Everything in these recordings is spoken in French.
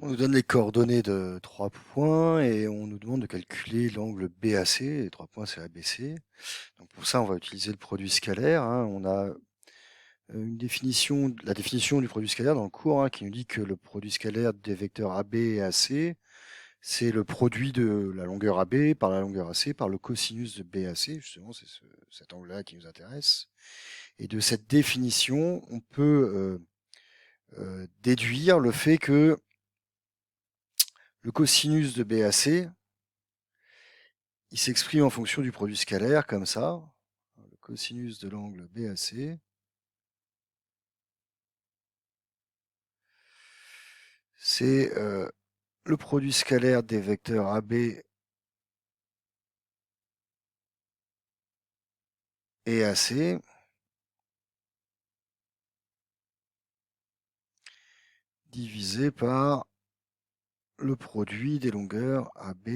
On nous donne les coordonnées de 3 points et on nous demande de calculer l'angle BAC. Les 3 points, c'est ABC. Donc pour ça, on va utiliser le produit scalaire, hein. On a la définition du produit scalaire dans le cours, hein, qui nous dit que le produit scalaire des vecteurs AB et AC, c'est le produit de la longueur AB par la longueur AC par le cosinus de BAC. Justement, c'est cet angle-là qui nous intéresse. Et de cette définition, on peut déduire le fait que le cosinus de BAC, il s'exprime en fonction du produit scalaire, comme ça. Le cosinus de l'angle BAC, c'est le produit scalaire des vecteurs AB et AC divisé par le produit des longueurs AB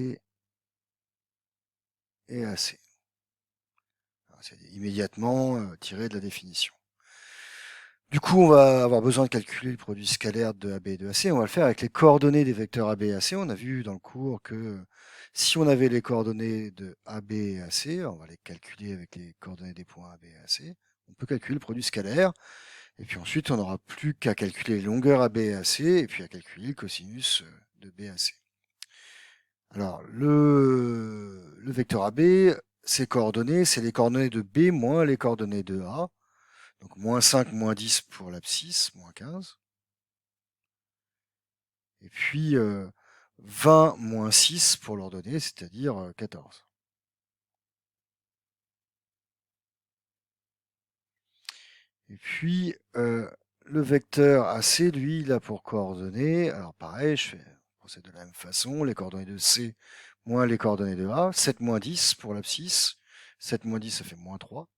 et AC. C'est immédiatement tiré de la définition. Du coup, on va avoir besoin de calculer le produit scalaire de AB et de AC. On va le faire avec les coordonnées des vecteurs AB et AC. On a vu dans le cours que si on avait les coordonnées de AB et AC, on va les calculer avec les coordonnées des points AB et AC. On peut calculer le produit scalaire. Et puis ensuite, on n'aura plus qu'à calculer les longueurs AB et AC, et puis à calculer le cosinus de BAC. Alors, le vecteur AB, ses coordonnées, c'est les coordonnées de B moins les coordonnées de A. Donc, moins 5, moins 10 pour l'abscisse, moins 15. Et puis, 20 moins 6 pour l'ordonnée, c'est-à-dire 14. Et puis, le vecteur AC, lui, il a pour coordonnées, alors pareil, je procède de la même façon, les coordonnées de C moins les coordonnées de A, 7 moins 10 pour l'abscisse, 7 moins 10, ça fait moins 3.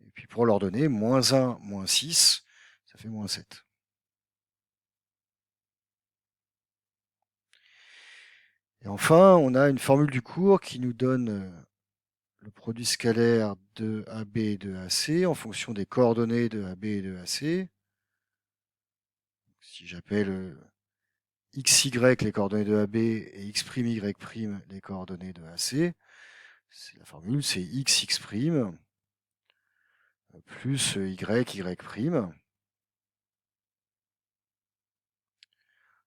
Et puis pour l'ordonnée, moins 1 moins 6, ça fait moins 7. Et enfin, on a une formule du cours qui nous donne le produit scalaire de AB et de AC en fonction des coordonnées de AB et de AC. Si j'appelle xy les coordonnées de AB et x'y les coordonnées de AC, la formule c'est xx' plus y.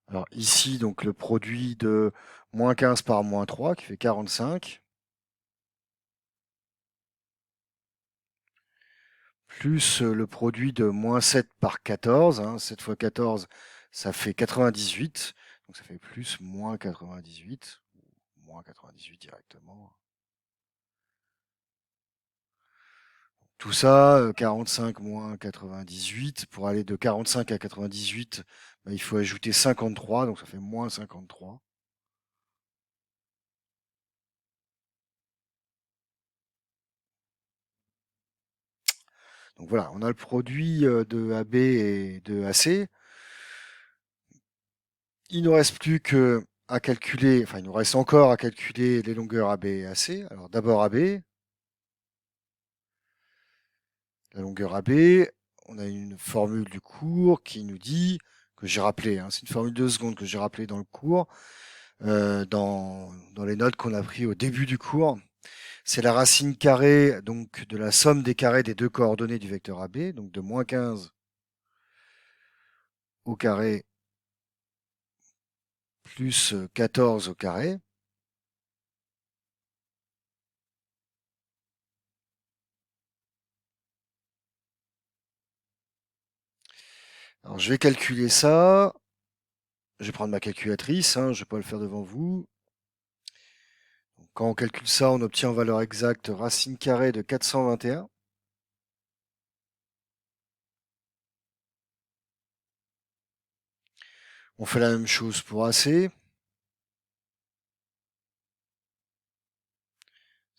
Alors ici, donc le produit de moins 15 par moins 3 qui fait 45, plus le produit de moins 7 par 14, 7 fois 14, ça fait 98, donc ça fait plus moins 98, moins 98 directement. Tout ça, 45 moins 98, pour aller de 45 à 98, bah, il faut ajouter 53, donc ça fait moins 53. Donc voilà, on a le produit de AB et de AC. Il nous reste plus que à calculer, enfin il nous reste encore à calculer les longueurs AB et AC. Alors d'abord AB, la longueur AB, on a une formule du cours qui nous dit, que j'ai rappelé, c'est une formule de seconde que j'ai rappelé dans le cours, dans les notes qu'on a pris au début du cours. C'est la racine carrée donc de la somme des carrés des deux coordonnées du vecteur AB, donc de moins 15 au carré plus 14 au carré. Alors je vais calculer ça. Je vais prendre ma calculatrice, je ne vais pas le faire devant vous. Donc, quand on calcule ça, on obtient en valeur exacte racine carrée de 421. On fait la même chose pour AC.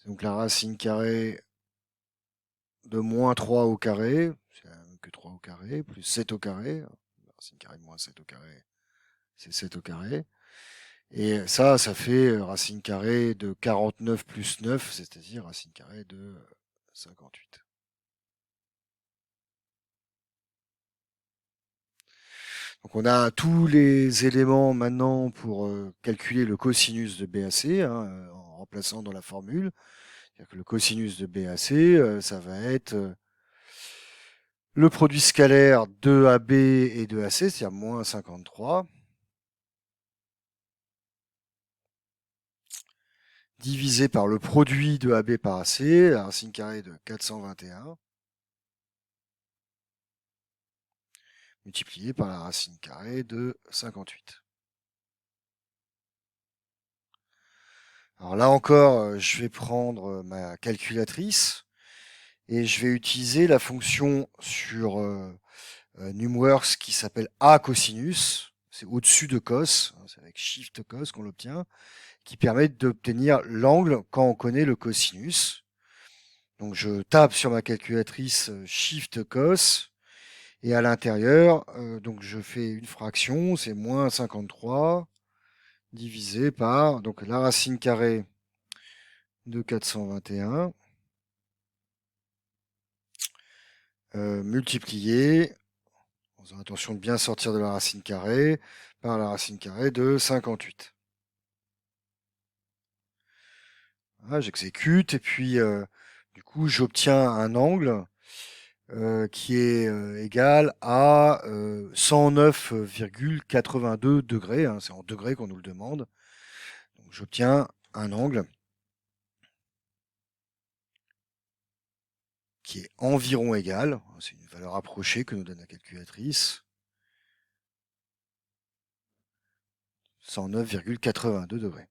Donc la racine carrée de moins 3 au carré, c'est la même que 3 au carré, plus 7 au carré. La racine carrée de moins 7 au carré, c'est 7 au carré. Et ça fait racine carrée de 49 plus 9, c'est-à-dire racine carrée de 58. Donc on a tous les éléments maintenant pour calculer le cosinus de BAC, hein, en remplaçant dans la formule. C'est-à-dire que le cosinus de BAC, ça va être le produit scalaire de AB et de AC, c'est-à-dire moins 53, divisé par le produit de AB par AC, la racine carrée de 421, multiplié par la racine carrée de 58. Alors là encore, je vais prendre ma calculatrice et je vais utiliser la fonction sur Numworks qui s'appelle A cosinus. C'est au-dessus de cos, hein, c'est avec Shift cos qu'on l'obtient, qui permet d'obtenir l'angle quand on connaît le cosinus. Donc je tape sur ma calculatrice Shift cos et à l'intérieur, donc je fais une fraction, c'est moins 53 divisé par donc la racine carrée de 421 multiplié, en faisant attention de bien sortir de la racine carrée, par la racine carrée de 58. Voilà, j'exécute et puis du coup j'obtiens un angle qui est égal à 109,82 degrés, hein, c'est en degrés qu'on nous le demande. Donc j'obtiens un angle qui est environ égal, c'est une valeur approchée que nous donne la calculatrice, 109,82 degrés.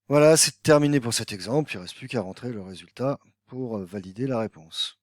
Voilà, c'est terminé pour cet exemple. Il ne reste plus qu'à rentrer le résultat pour valider la réponse.